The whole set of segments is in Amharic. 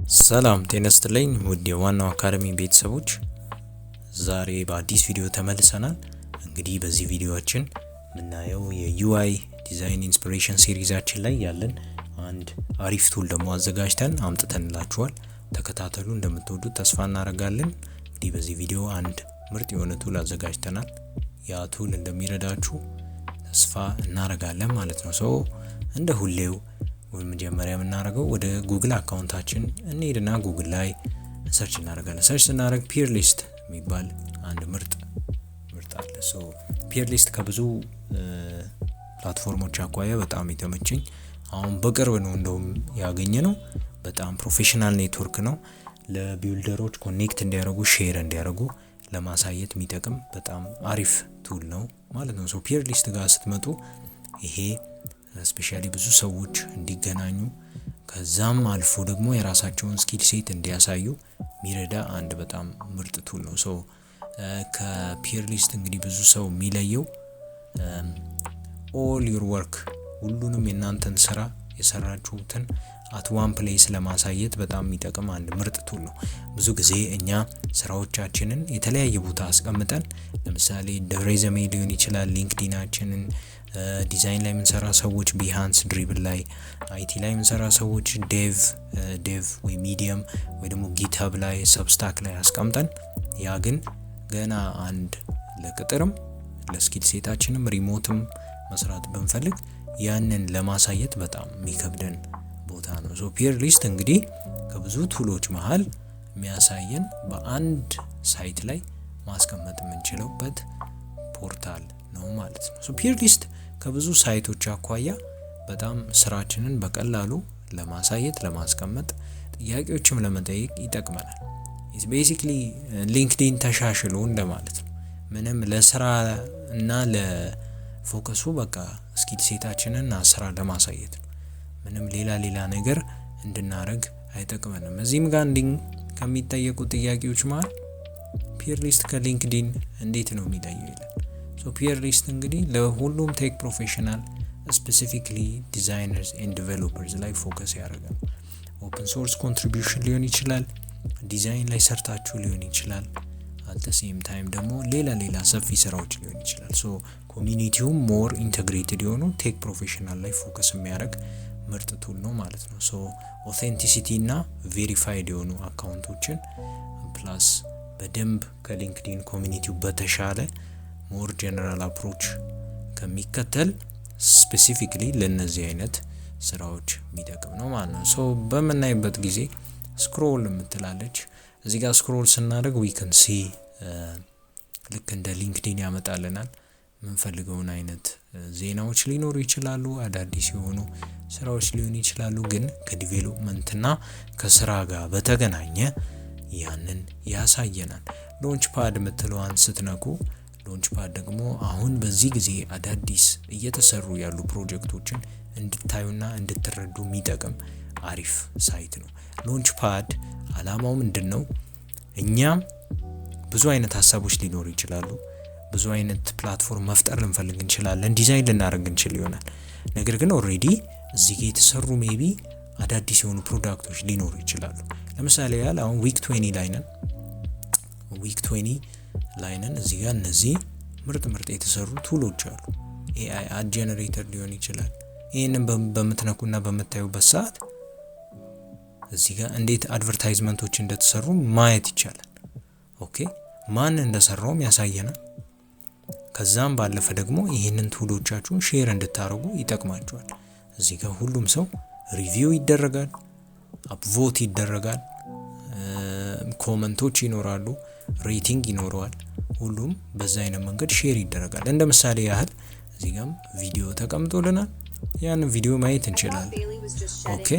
ሰላም ጤና ይስጥልኝ ውድ የዋናው አካዳሚ ቤተሰቦች፣ ዛሬ በአዲስ ቪዲዮ ተመልሰናል። እንግዲህ በዚህ ቪዲዮአችን የምናየው የዩአይ ዲዛይን ኢንስፒሬሽን ሲሪዛችን ላይ ያለን አንድ አሪፍ ቱል ደግሞ አዘጋጅተን አምጥተንላችኋል። ተከታተሉ፣ እንደምትወዱት ተስፋ እናደርጋለን። እንግዲህ በዚህ ቪዲዮ አንድ ምርጥ የሆነ ቱል አዘጋጅተናል። ያ ቱል እንደሚረዳችሁ ተስፋ እናደርጋለን ማለት ነው። እንደ ሁሌው መጀመሪያ የምናደርገው ወደ ጉግል አካውንታችን እንሄድና ጉግል ላይ ሰርች እናደርጋለን። ሰርች ስናደርግ ፒር ሊስት የሚባል አንድ ምርጥ አለ። ፒር ሊስት ከብዙ ፕላትፎርሞች አኳያ በጣም የተመቸኝ አሁን በቅርብ ነው እንደውም ያገኘ ነው። በጣም ፕሮፌሽናል ኔትወርክ ነው። ለቢልደሮች ኮኔክት እንዲያደርጉ ሼር እንዲያደርጉ ለማሳየት የሚጠቅም በጣም አሪፍ ቱል ነው ማለት ነው። ፒር ሊስት ጋር ስትመጡ ይሄ ስፔሻሊ ብዙ ሰዎች እንዲገናኙ ከዛም አልፎ ደግሞ የራሳቸውን ስኪል ሴት እንዲያሳዩ ሚረዳ አንድ በጣም ምርጥ ቱል ነው። ከፒር ሊስት እንግዲህ ብዙ ሰው የሚለየው ኦል ዩር ወርክ ሁሉንም የናንተን ስራ የሰራችሁትን አት ዋን ፕሌስ ለማሳየት በጣም የሚጠቅም አንድ ምርጥ ቱል ነው። ብዙ ጊዜ እኛ ስራዎቻችንን የተለያየ ቦታ አስቀምጠን ለምሳሌ ሬዝሜ ሊሆን ይችላል፣ ሊንክዲናችንን ዲዛይን ላይ የምንሰራ ሰዎች ቢሃንስ ድሪብል ላይ፣ አይቲ ላይ የምንሰራ ሰዎች ዴቭ ወይ ሚዲየም ወይ ደግሞ ጊትሀብ ላይ ሰብስታክ ላይ አስቀምጠን ያ ግን ገና አንድ ለቅጥርም ለስኪል ሴታችንም ሪሞትም መስራት ብንፈልግ ያንን ለማሳየት በጣም የሚከብደን ቦታ ነው። ፒር ሊስት እንግዲህ ከብዙ ቱሎች መሃል የሚያሳየን በአንድ ሳይት ላይ ማስቀመጥ የምንችልበት ፖርታል ነው ማለት ነው። ፒር ሊስት ከብዙ ሳይቶች አኳያ በጣም ስራችንን በቀላሉ ለማሳየት ለማስቀመጥ፣ ጥያቄዎችም ለመጠየቅ ይጠቅመናል። ቤሲክሊ ሊንክዲን ተሻሽሎ እንደማለት ነው። ምንም ለስራ እና ለፎከሱ በቃ ስኪል ሴታችንን እና ስራ ለማሳየት ነው። ምንም ሌላ ነገር እንድናረግ አይጠቅመንም። እዚህም ጋር ከሚጠየቁ ጥያቄዎች መሃል ፒር ሊስት ከሊንክዲን እንዴት ነው የሚለየው ይላል። ፒር ሊስት እንግዲህ ለሁሉም ቴክ ፕሮፌሽናል ስፔሲፊክሊ ዲዛይነርስ ኤንድ ዲቨሎፐርስ ላይ ፎከስ ያደርጋል። ኦፕን ሶርስ ኮንትሪቢዩሽን ሊሆን ይችላል፣ ዲዛይን ላይ ሰርታችሁ ሊሆን ይችላል፣ አት ዘ ሴም ታይም ደግሞ ሌላ ሰፊ ስራዎች ሊሆን ይችላል። ኮሚኒቲው ሞር ኢንተግሬትድ የሆኑ ቴክ ፕሮፌሽናል ላይ ፎከስ የሚያደርግ ምርጥ ቱል ነው ማለት ነው። ኦቴንቲሲቲ እና ቬሪፋይድ የሆኑ አካውንቶችን ፕላስ በደንብ ከሊንክዲን ኮሚኒቲው በተሻለ ሞር ጀነራል አፕሮች ከሚከተል ስፔሲፊክሊ ለነዚህ አይነት ስራዎች የሚጠቅም ነው ማለት ነው። በምናይበት ጊዜ ስክሮል የምትላለች እዚህ ጋር ስክሮል ስናደርግ ዊ ካን ሲ ልክ እንደ ሊንክዲን ያመጣልናል። የምንፈልገውን አይነት ዜናዎች ሊኖሩ ይችላሉ፣ አዳዲስ የሆኑ ስራዎች ሊሆኑ ይችላሉ። ግን ከዲቬሎፕመንትና ከስራ ጋር በተገናኘ ያንን ያሳየናል። ሎንች ፓድ የምትለዋን ስትነኩ ሎንች ፓድ ደግሞ አሁን በዚህ ጊዜ አዳዲስ እየተሰሩ ያሉ ፕሮጀክቶችን እንድታዩና እንድትረዱ የሚጠቅም አሪፍ ሳይት ነው። ሎንች ፓድ አላማው ምንድነው? እኛም ብዙ አይነት ሀሳቦች ሊኖሩ ይችላሉ። ብዙ አይነት ፕላትፎርም መፍጠር ልንፈልግ እንችላለን፣ ዲዛይን ልናደርግ እንችል ይሆናል። ነገር ግን ኦልሬዲ እዚህ ጋር የተሰሩ ሜቢ አዳዲስ የሆኑ ፕሮዳክቶች ሊኖሩ ይችላሉ። ለምሳሌ ያህል አሁን ዊክ 20 ላይ ነን። እዚህ ጋር እነዚህ ምርጥ የተሰሩ ቱሎች አሉ። ኤአይ አድ ጄነሬተር ሊሆን ይችላል። ይህንን በምትነኩና በምታዩበት ሰዓት እዚህ ጋር እንዴት አድቨርታይዝመንቶች እንደተሰሩ ማየት ይቻላል። ኦኬ ማን እንደሰራውም ያሳየናል። ከዛም ባለፈ ደግሞ ይህንን ቱሎቻችሁን ሼር እንድታደርጉ ይጠቅማችኋል። እዚህ ጋር ሁሉም ሰው ሪቪው ይደረጋል፣ አፕቮት ይደረጋል፣ ኮመንቶች ይኖራሉ፣ ሬቲንግ ይኖረዋል። ሁሉም በዛ አይነት መንገድ ሼር ይደረጋል። እንደ ምሳሌ ያህል እዚህ ጋርም ቪዲዮ ተቀምጦልናል። ያን ቪዲዮ ማየት እንችላለን። ኦኬ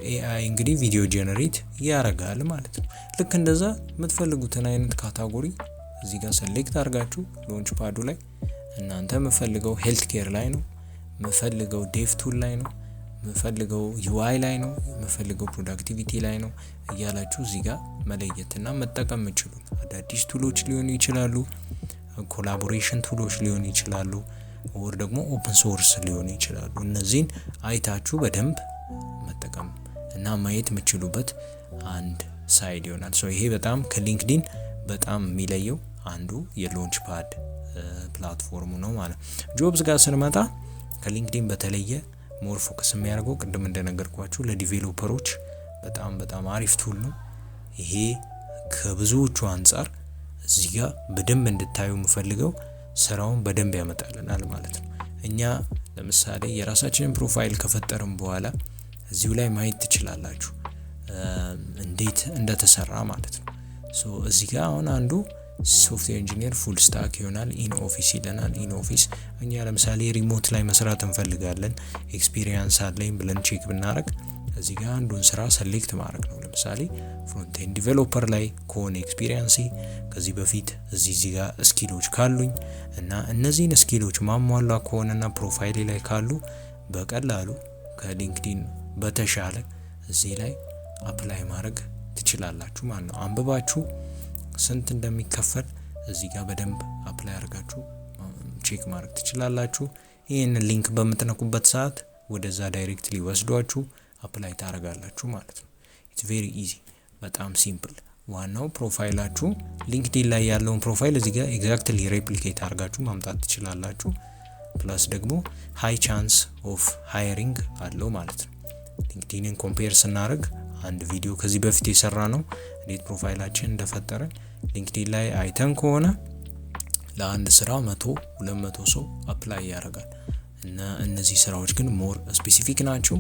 ኤአይ እንግዲህ ቪዲዮ ጀነሬት ያደርጋል ማለት ነው። ልክ እንደዛ የምትፈልጉትን አይነት ካታጎሪ እዚህ ጋር ሰሌክት አድርጋችሁ ሎንች ፓዱ ላይ እናንተ የምፈልገው ሄልት ኬር ላይ ነው፣ የምፈልገው ዴቭ ቱል ላይ ነው፣ የምፈልገው ዩአይ ላይ ነው፣ የምፈልገው ፕሮዳክቲቪቲ ላይ ነው እያላችሁ እዚህ ጋር መለየትና መጠቀም የምችሉ አዳዲስ ቱሎች ሊሆኑ ይችላሉ፣ ኮላቦሬሽን ቱሎች ሊሆኑ ይችላሉ፣ ወር ደግሞ ኦፕን ሶርስ ሊሆኑ ይችላሉ። እነዚህን አይታችሁ በደንብ መጠቀም እና ማየት የምትችሉበት አንድ ሳይድ ይሆናል። ይሄ በጣም ከሊንክዲን በጣም የሚለየው አንዱ የሎንች ፓድ ፕላትፎርሙ ነው ማለት። ጆብስ ጋር ስንመጣ ከሊንክዲን በተለየ ሞር ፎከስ የሚያደርገው ቅድም እንደነገርኳችሁ ለዲቬሎፐሮች በጣም አሪፍ ቱል ነው። ይሄ ከብዙዎቹ አንጻር እዚህ ጋር በደንብ እንድታዩ የምፈልገው ስራውን በደንብ ያመጣልናል ማለት ነው። እኛ ለምሳሌ የራሳችንን ፕሮፋይል ከፈጠርን በኋላ እዚሁ ላይ ማየት ትችላላችሁ እንዴት እንደተሰራ ማለት ነው። እዚህ ጋር አሁን አንዱ ሶፍትዌር ኢንጂነር ፉል ስታክ ይሆናል። ኢን ኦፊስ ይለናል። ኢን ኦፊስ እኛ ለምሳሌ ሪሞት ላይ መስራት እንፈልጋለን ኤክስፒሪየንስ አለኝ ብለን ቼክ ብናረግ እዚህ ጋር አንዱን ስራ ሰሌክት ማድረግ ነው። ለምሳሌ ፍሮንት ኤንድ ዲቨሎፐር ላይ ከሆነ ኤክስፒሪየንስ ከዚህ በፊት እዚህ ጋር ስኪሎች ካሉኝ እና እነዚህን ስኪሎች ማሟላ ከሆነና ፕሮፋይል ላይ ካሉ በቀላሉ ከሊንክዲን በተሻለ እዚህ ላይ አፕላይ ማድረግ ትችላላችሁ ማለት ነው። አንብባችሁ ስንት እንደሚከፈል እዚህ ጋር በደንብ አፕላይ አድርጋችሁ ቼክ ማድረግ ትችላላችሁ። ይሄን ሊንክ በምትነኩበት ሰዓት ወደዛ ዳይሬክትሊ ወስዷችሁ አፕላይ ታደርጋላችሁ ማለት ነው። ኢትስ ቬሪ ኢዚ፣ በጣም ሲምፕል። ዋናው ፕሮፋይላችሁ ሊንክዲን ላይ ያለውን ፕሮፋይል እዚህ ጋር ኤግዛክትሊ ሬፕሊኬት አድርጋችሁ ማምጣት ትችላላችሁ። ፕላስ ደግሞ ሃይ ቻንስ ኦፍ ሃይሪንግ አለው ማለት ነው። ሊንክዲንን ኮምፔር ስናደርግ አንድ ቪዲዮ ከዚህ በፊት የሰራ ነው እንዴት ፕሮፋይላችን እንደፈጠረን ሊንክዲን ላይ አይተን ከሆነ ለአንድ ስራ 100-200 ሰው አፕላይ ያደርጋል እና እነዚህ ስራዎች ግን ሞር ስፔሲፊክ ናቸው።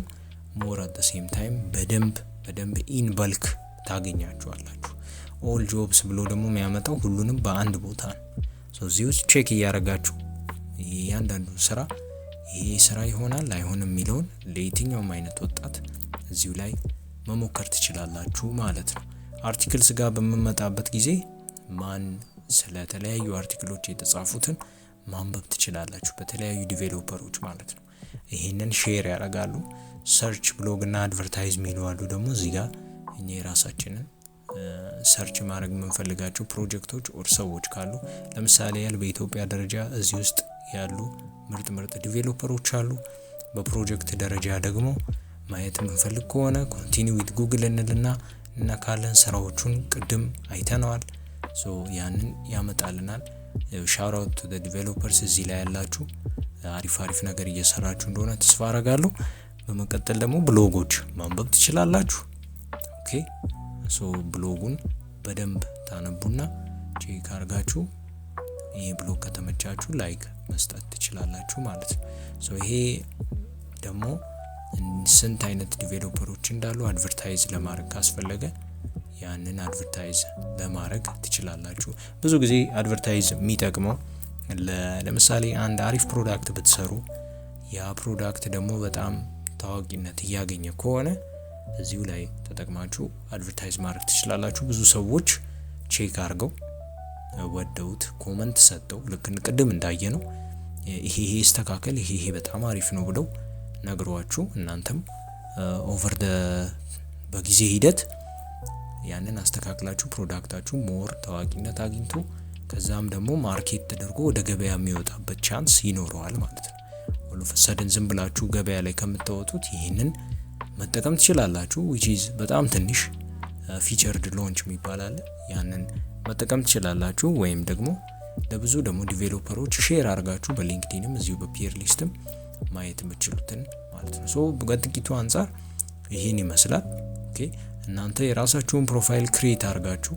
ሞር አት ዘ ሴም ታይም በደንብ ኢን በልክ ታገኛቸዋላችሁ። ኦል ጆብስ ብሎ ደግሞ የሚያመጣው ሁሉንም በአንድ ቦታ ነው። እዚህ ውስጥ ቼክ እያደረጋችሁ እያንዳንዱ ስራ ይሄ ስራ ይሆናል አይሆንም የሚለውን ለየትኛውም አይነት ወጣት እዚሁ ላይ መሞከር ትችላላችሁ ማለት ነው። አርቲክልስ ጋር በመመጣበት ጊዜ ማን ስለተለያዩ አርቲክሎች የተጻፉትን ማንበብ ትችላላችሁ በተለያዩ ዲቬሎፐሮች ማለት ነው። ይሄንን ሼር ያደርጋሉ። ሰርች ብሎግ እና አድቨርታይዝ የሚለዋሉ ደግሞ እዚህ ጋር እኛ የራሳችንን ሰርች ማድረግ የምንፈልጋቸው ፕሮጀክቶች ኦር ሰዎች ካሉ ለምሳሌ ያል በኢትዮጵያ ደረጃ እዚህ ውስጥ ያሉ ምርጥ ዲቬሎፐሮች አሉ። በፕሮጀክት ደረጃ ደግሞ ማየት የምንፈልግ ከሆነ ኮንቲኒው ዊዝ ጉግል እና ካለን ስራዎቹን ቅድም አይተነዋል። ያንን ያመጣልናል። ሻውት አውት ቱ ዘ ዲቬሎፐርስ እዚህ ላይ ያላችሁ አሪፍ ነገር እየሰራችሁ እንደሆነ ተስፋ አደርጋለሁ። በመቀጠል ደግሞ ብሎጎች ማንበብ ትችላላችሁ። ኦኬ ብሎጉን በደንብ ታነቡና ቼክ አድርጋችሁ ይሄ ብሎግ ከተመቻችሁ ላይክ መስጠት ትችላላችሁ ማለት ነው። ይሄ ደግሞ ስንት አይነት ዲቬሎፐሮች እንዳሉ አድቨርታይዝ ለማድረግ ካስፈለገ ያንን አድቨርታይዝ ለማድረግ ትችላላችሁ። ብዙ ጊዜ አድቨርታይዝ የሚጠቅመው ለምሳሌ አንድ አሪፍ ፕሮዳክት ብትሰሩ ያ ፕሮዳክት ደግሞ በጣም ታዋቂነት እያገኘ ከሆነ እዚሁ ላይ ተጠቅማችሁ አድቨርታይዝ ማድረግ ትችላላችሁ። ብዙ ሰዎች ቼክ አድርገው ወደውት ኮመንት ሰጠው ልክ ቅድም እንዳየ ነው ይሄ ይስተካከል ይሄ በጣም አሪፍ ነው ብለው ነግሯችሁ እናንተም ኦቨር በጊዜ ሂደት ያንን አስተካክላችሁ ፕሮዳክታችሁ ሞር ታዋቂነት አግኝቶ ከዛም ደግሞ ማርኬት ተደርጎ ወደ ገበያ የሚወጣበት ቻንስ ይኖረዋል ማለት ነው። ሁሉ ፈሰደን ዝም ብላችሁ ገበያ ላይ ከምታወጡት ይሄንን መጠቀም ትችላላችሁ። which is በጣም ትንሽ ፊቸርድ ሎንች የሚባል ያንን መጠቀም ትችላላችሁ። ወይም ደግሞ ለብዙ ደግሞ ዲቬሎፐሮች ሼር አድርጋችሁ በሊንክዲንም እዚሁ በፒር ሊስትም ማየት የምትችሉትን ማለት ነው። በጥቂቱ አንፃር ይሄን ይመስላል። ኦኬ እናንተ የራሳችሁን ፕሮፋይል ክሬት አድርጋችሁ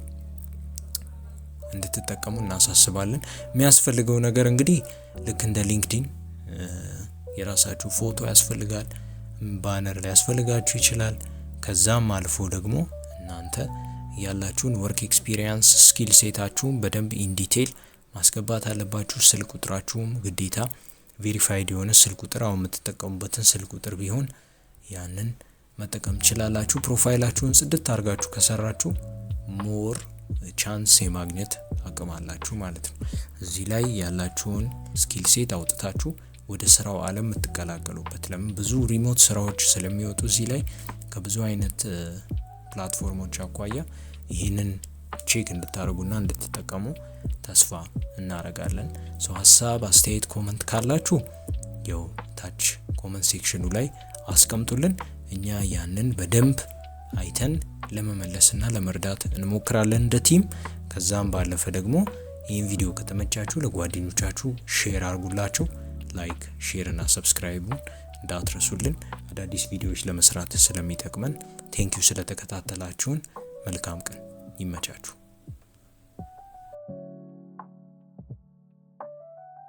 እንድትጠቀሙ እናሳስባለን። የሚያስፈልገው ነገር እንግዲህ ልክ እንደ ሊንክዲን የራሳችሁ ፎቶ ያስፈልጋል፣ ባነር ሊያስፈልጋችሁ ይችላል። ከዛም አልፎ ደግሞ እናንተ ያላችሁን ወርክ ኤክስፒሪየንስ ስኪል ሴታችሁን በደንብ ኢን ዲቴል ማስገባት አለባችሁ። ስልክ ቁጥራችሁም ግዴታ ቬሪፋይድ የሆነ ስልክ ቁጥር አሁን የምትጠቀሙበትን ስልክ ቁጥር ቢሆን ያንን መጠቀም ትችላላችሁ። ፕሮፋይላችሁን ጽድት አድርጋችሁ ከሰራችሁ ሞር ቻንስ የማግኘት አቅም አላችሁ ማለት ነው። እዚህ ላይ ያላችሁን ስኪል ሴት አውጥታችሁ ወደ ስራው ዓለም የምትቀላቀሉበት ለምን ብዙ ሪሞት ስራዎች ስለሚወጡ እዚህ ላይ ከብዙ አይነት ፕላትፎርሞች አኳያ ይህንን ቼክ እንድታደርጉና እንድትጠቀሙ ተስፋ እናደርጋለን። ሀሳብ አስተያየት ኮመንት ካላችሁ ያው ታች ኮመንት ሴክሽኑ ላይ አስቀምጡልን። እኛ ያንን በደንብ አይተን ለመመለስና ለመርዳት እንሞክራለን እንደ ቲም። ከዛም ባለፈ ደግሞ ይህን ቪዲዮ ከተመቻችሁ ለጓደኞቻችሁ ሼር አድርጉላቸው። ላይክ ሼር እና ሰብስክራይቡን እንዳትረሱልን፣ አዳዲስ ቪዲዮዎች ለመስራት ስለሚጠቅመን። ቴንኪዩ ስለተከታተላችሁን። መልካም ቀን ይመቻችሁ።